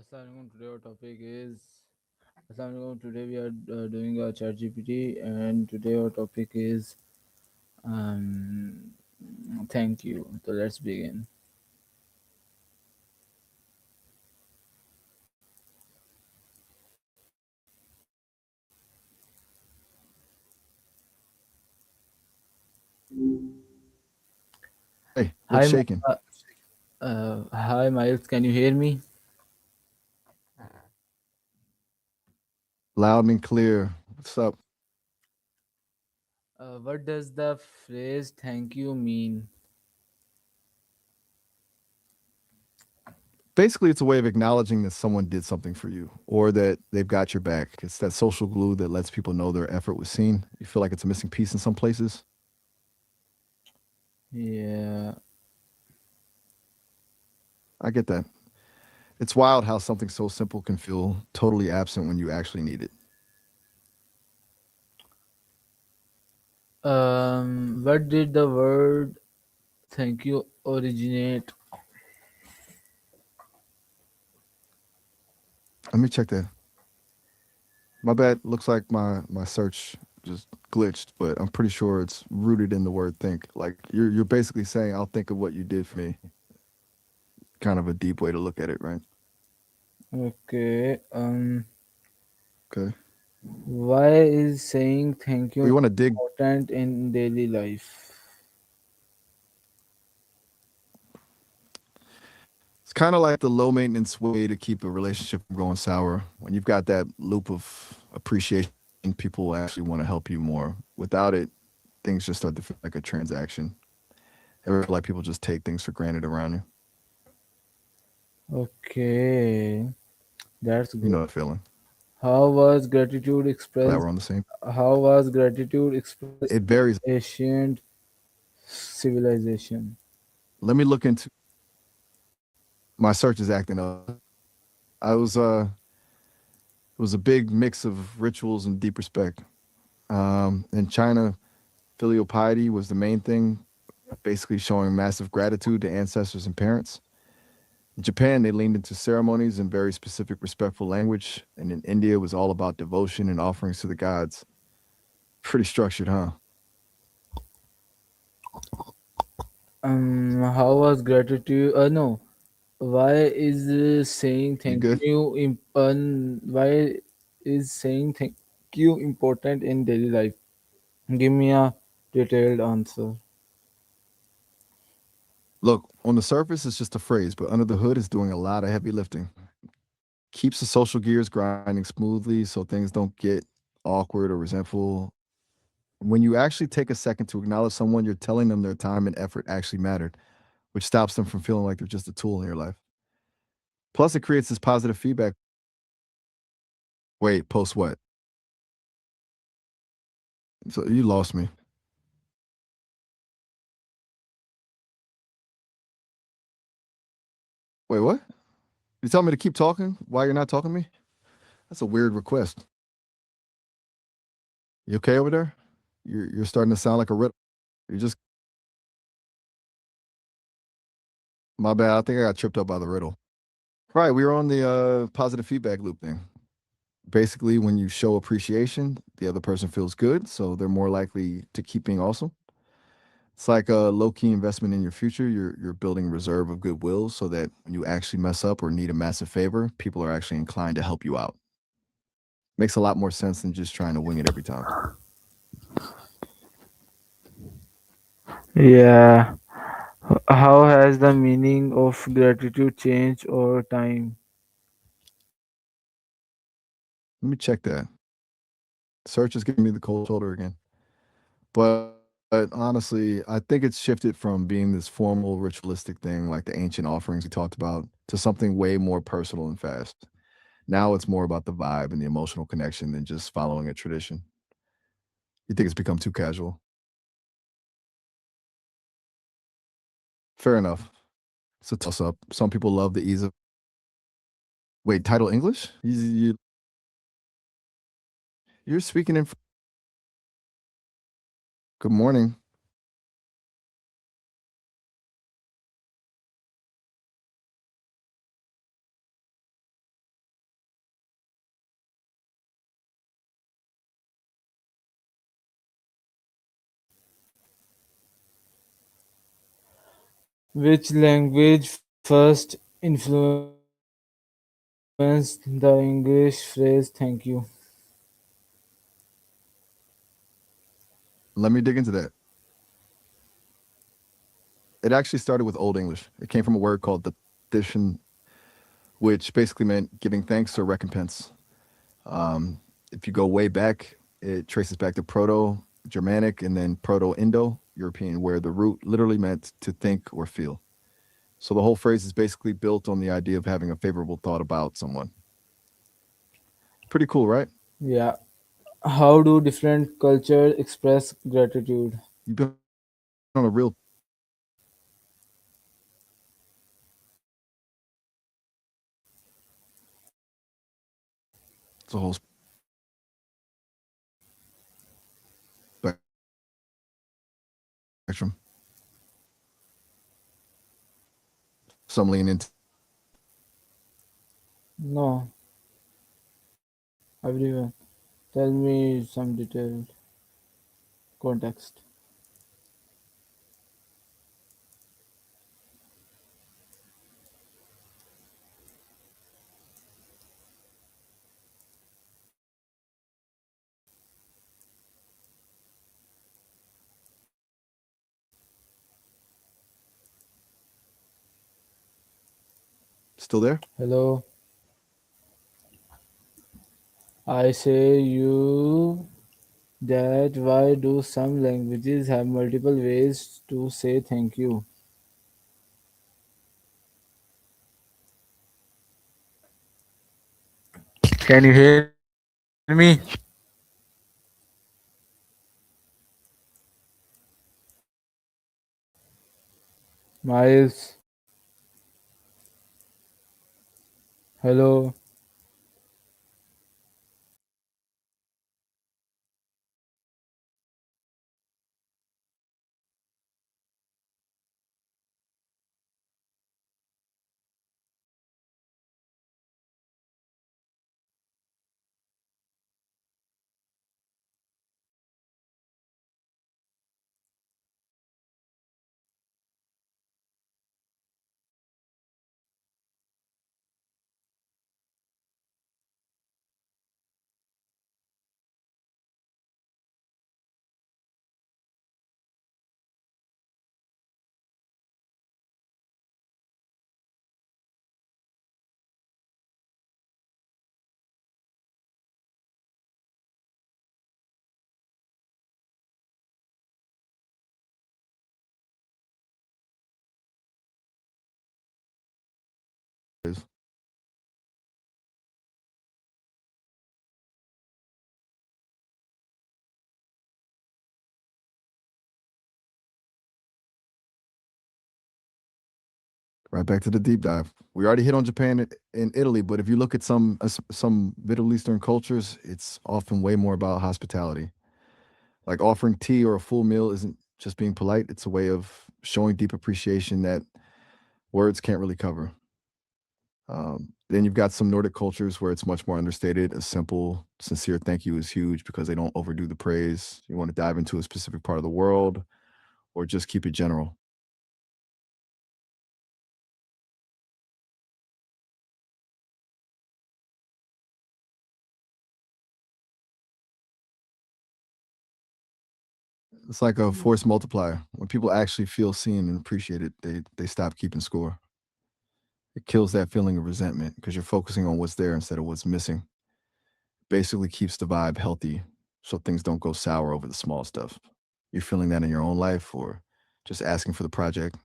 Assalamualaikum. Today our topic is Assalamualaikum. Today we are doing a Chatgpt, and today our topic is um, thank you. So let's begin. Hey, Hi, what's shaking? hi Miles. Can you hear me? Loud and clear. What's up? What does the phrase "thank you" mean? Basically, it's a way of acknowledging that someone did something for you or that they've got your back. It's that social glue that lets people know their effort was seen. You feel like it's a missing piece in some places. Yeah. I get that. It's wild how something so simple can feel totally absent when you actually need it. What did the word "thank you" originate? Let me check that. My bad. Looks like my search just glitched, but I'm pretty sure it's rooted in the word think. Like you're basically saying, I'll think of what you did for me. Kind of a deep way to look at it, right? Okay. Okay. Why is saying thank We you want to dig. important in daily life? It's kind of like the low maintenance way to keep a relationship from going sour. When you've got that loop of appreciation, people will actually want to help you more. Without it, things just start to feel like a transaction. Ever feel like people just take things for granted around you? Okay, that's You good. know that feeling. How was gratitude Glad expressed? we're on the same. How was gratitude expressed It varies. in ancient civilization? Let me look into my search is acting up. I was it was a big mix of rituals and deep respect. In China, filial piety was the main thing, basically showing massive gratitude to ancestors and parents. In Japan, they leaned into ceremonies and very specific, respectful language. And in India, it was all about devotion and offerings to the gods. Pretty structured, huh? How was gratitude? No. Why is saying You thank good? you? Why is saying thank you important in daily life? Give me a detailed answer. Look, on the surface, it's just a phrase, but under the hood, it's doing a lot of heavy lifting. Keeps the social gears grinding smoothly so things don't get awkward or resentful. When you actually take a second to acknowledge someone, you're telling them their time and effort actually mattered, which stops them from feeling like they're just a tool in your life. Plus, it creates this positive feedback. Wait, post what? So you lost me. Wait, what? You tell me to keep talking while you're not talking to me? That's a weird request. You okay over there? You're starting to sound like a riddle. You just my bad. I think I got tripped up by the riddle. Right, we were on the positive feedback loop thing. Basically, when you show appreciation, the other person feels good, so they're more likely to keep being awesome. It's like a low key investment in your future. You're building a reserve of goodwill so that when you actually mess up or need a massive favor, people are actually inclined to help you out. Makes a lot more sense than just trying to wing it every time. Yeah. How has the meaning of gratitude changed over time? Let me check that. Search is giving me the cold shoulder again. But honestly, I think it's shifted from being this formal ritualistic thing like the ancient offerings we talked about to something way more personal and fast. Now it's more about the vibe and the emotional connection than just following a tradition. You think it's become too casual? Fair enough. It's a toss up. Some people love the ease of. Wait, title English? You're speaking in. Good morning. Which language first influenced the English phrase thank you? Let me dig into that. It actually started with Old English. It came from a word called the tradition, which basically meant giving thanks or recompense. Um, if you go way back, it traces back to Proto Germanic and then Proto Indo European, where the root literally meant to think or feel. So the whole phrase is basically built on the idea of having a favorable thought about someone. Pretty cool, right? Yeah. How do different cultures express gratitude? You've been on a real it's a whole spectrum. Some lean into No, everyone. Tell me some detailed context. still there. Hello, I say you that why do some languages have multiple ways to say thank you? Can you hear me? Miles, hello. Right back to the deep dive. We already hit on Japan and Italy, but if you look at some Middle Eastern cultures, it's often way more about hospitality. Like offering tea or a full meal isn't just being polite; it's a way of showing deep appreciation that words can't really cover. Then you've got some Nordic cultures where it's much more understated. A simple, sincere thank you is huge because they don't overdo the praise. You want to dive into a specific part of the world or just keep it general. It's like a force multiplier. When people actually feel seen and appreciated, they stop keeping score. It kills that feeling of resentment because you're focusing on what's there instead of what's missing. Basically keeps the vibe healthy so things don't go sour over the small stuff. You're feeling that in your own life or just asking for the project.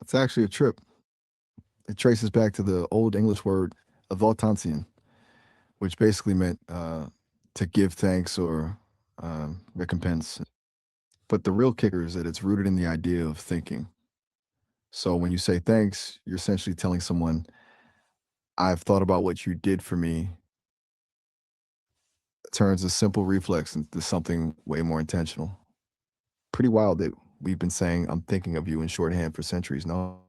It's actually a trip. It traces back to the old English word avultantian, which basically meant to give thanks or recompense. But the real kicker is that it's rooted in the idea of thinking. So when you say thanks, you're essentially telling someone, I've thought about what you did for me. It turns a simple reflex into something way more intentional. Pretty wild that we've been saying, I'm thinking of you in shorthand for centuries, no?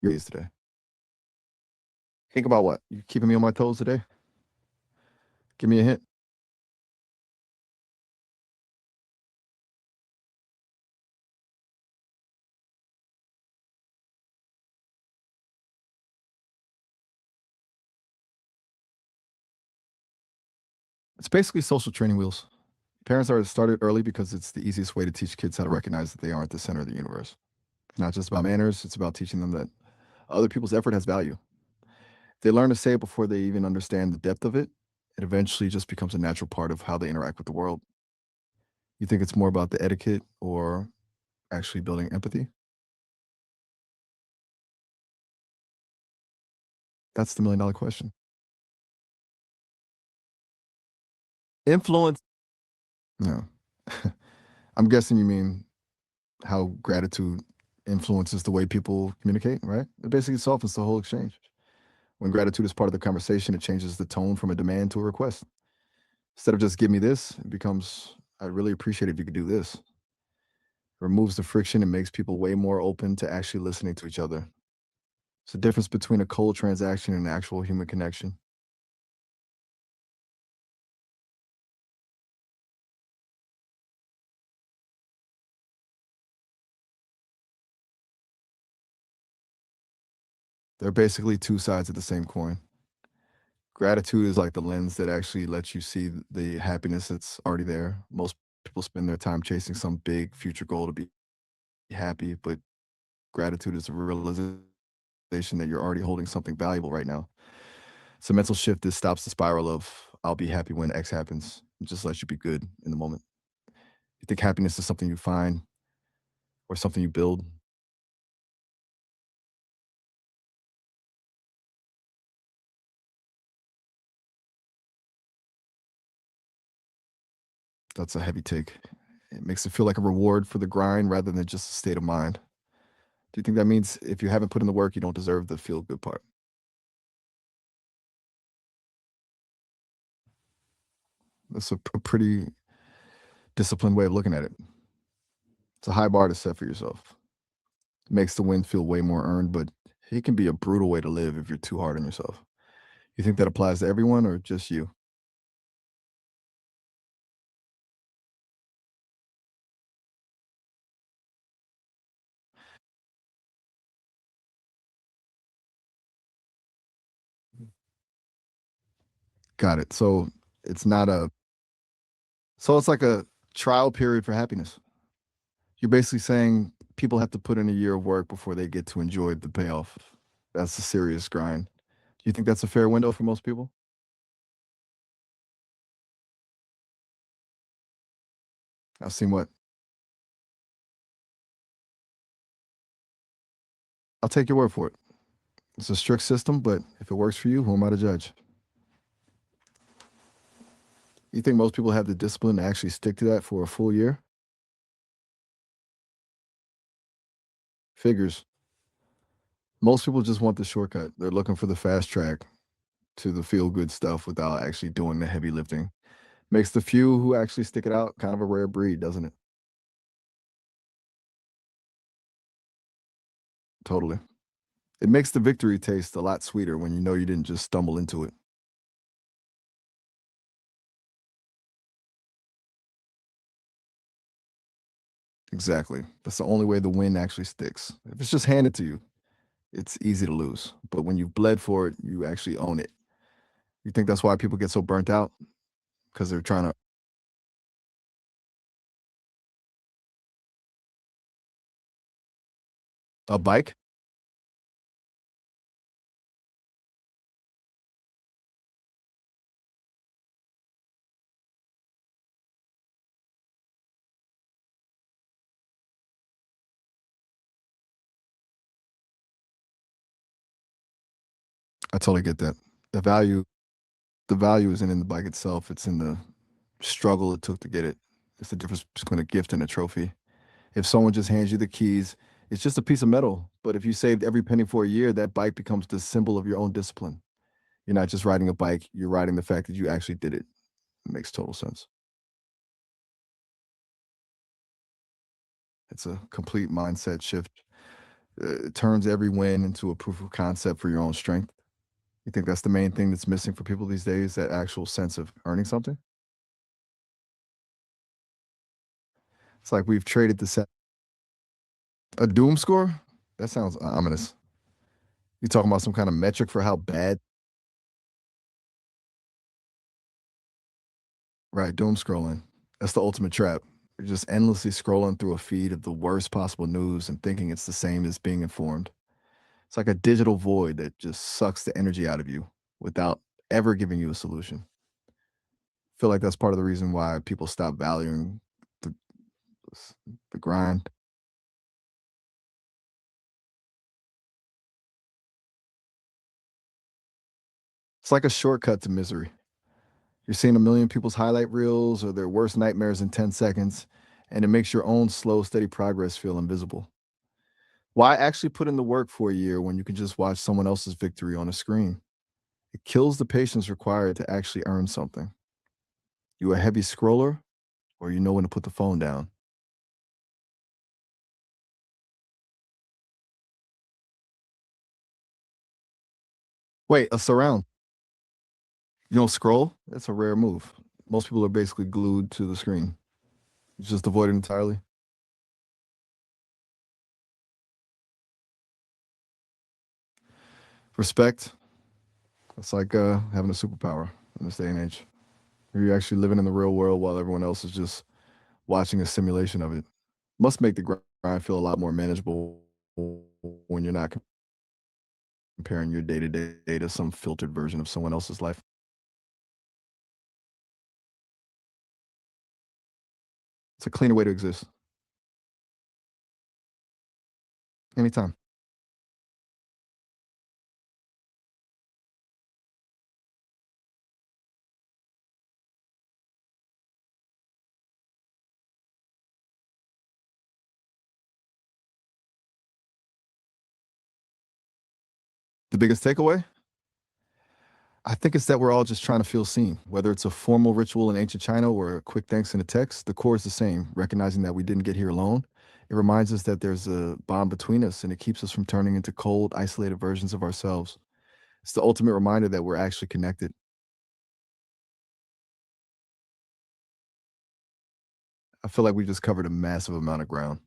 Your days today. Think about what? You keeping me on my toes today? Give me a hint. It's basically social training wheels. Parents are started early because it's the easiest way to teach kids how to recognize that they aren't the center of the universe. It's not just about manners, it's about teaching them that other people's effort has value. If they learn to say it before they even understand the depth of it, it eventually just becomes a natural part of how they interact with the world. You think it's more about the etiquette or actually building empathy? That's the million dollar question. Influence. No. I'm guessing you mean how gratitude influences the way people communicate, right? It basically softens the whole exchange. When gratitude is part of the conversation, it changes the tone from a demand to a request. Instead of just give me this, it becomes, I'd really appreciate it if you could do this. It removes the friction and makes people way more open to actually listening to each other. It's the difference between a cold transaction and an actual human connection. They're basically two sides of the same coin. Gratitude is like the lens that actually lets you see the happiness that's already there. Most people spend their time chasing some big future goal to be happy, but gratitude is a realization that you're already holding something valuable right now. It's a mental shift that stops the spiral of I'll be happy when X happens. It just lets you be good in the moment. You think happiness is something you find or something you build? That's a heavy take. It makes it feel like a reward for the grind rather than just a state of mind. Do you think that means if you haven't put in the work, you don't deserve the feel good part? That's a pretty disciplined way of looking at it. It's a high bar to set for yourself. It makes the win feel way more earned, but it can be a brutal way to live if you're too hard on yourself. You think that applies to everyone or just you? Got it. It's not a so it's like a trial period for happiness. You're basically saying people have to put in a year of work before they get to enjoy the payoff. That's a serious grind. Do you think that's a fair window for most people? I've seen what I'll take your word for it. It's a strict system, but if it works for you, who am I to judge? You think most people have the discipline to actually stick to that for a full year? Figures. Most people just want the shortcut. They're looking for the fast track to the feel good stuff without actually doing the heavy lifting. Makes the few who actually stick it out kind of a rare breed, doesn't it? Totally. It makes the victory taste a lot sweeter when you know you didn't just stumble into it. Exactly. That's the only way the win actually sticks. If it's just handed to you, it's easy to lose. But when you've bled for it, you actually own it. You think that's why people get so burnt out? Because they're trying to a bike? I totally get that. The value the value isn't in the bike itself, it's in the struggle it took to get it. It's the difference between a gift and a trophy. If someone just hands you the keys, it's just a piece of metal. But if you saved every penny for a year, that bike becomes the symbol of your own discipline. You're not just riding a bike, you're riding the fact that you actually did it. It makes total sense. It's a complete mindset shift. It turns every win into a proof of concept for your own strength. You think that's the main thing that's missing for people these days, that actual sense of earning something? It's like we've traded a doom score? That sounds ominous. You talking about some kind of metric for how bad? Right, doom scrolling. That's the ultimate trap. You're just endlessly scrolling through a feed of the worst possible news and thinking it's the same as being informed. It's like a digital void that just sucks the energy out of you without ever giving you a solution. Feel like that's part of the reason why people stop valuing the, the grind. It's like a shortcut to misery. You're seeing a million people's highlight reels or their worst nightmares in 10 seconds, and it makes your own slow, steady progress feel invisible. Why actually put in the work for a year when you can just watch someone else's victory on a screen? It kills the patience required to actually earn something. You a heavy scroller, or you know when to put the phone down? Wait, a surround. You don't scroll? That's a rare move. Most people are basically glued to the screen. You just avoid it entirely. Respect. It's like having a superpower in this day and age. You're actually living in the real world while everyone else is just watching a simulation of it. Must make the grind feel a lot more manageable when you're not comparing your day to day to some filtered version of someone else's life. It's a cleaner way to exist. Anytime. The biggest takeaway? I think it's that we're all just trying to feel seen. Whether it's a formal ritual in ancient China or a quick thanks in a text, the core is the same, recognizing that we didn't get here alone. It reminds us that there's a bond between us and it keeps us from turning into cold, isolated versions of ourselves. It's the ultimate reminder that we're actually connected. I feel like we just covered a massive amount of ground.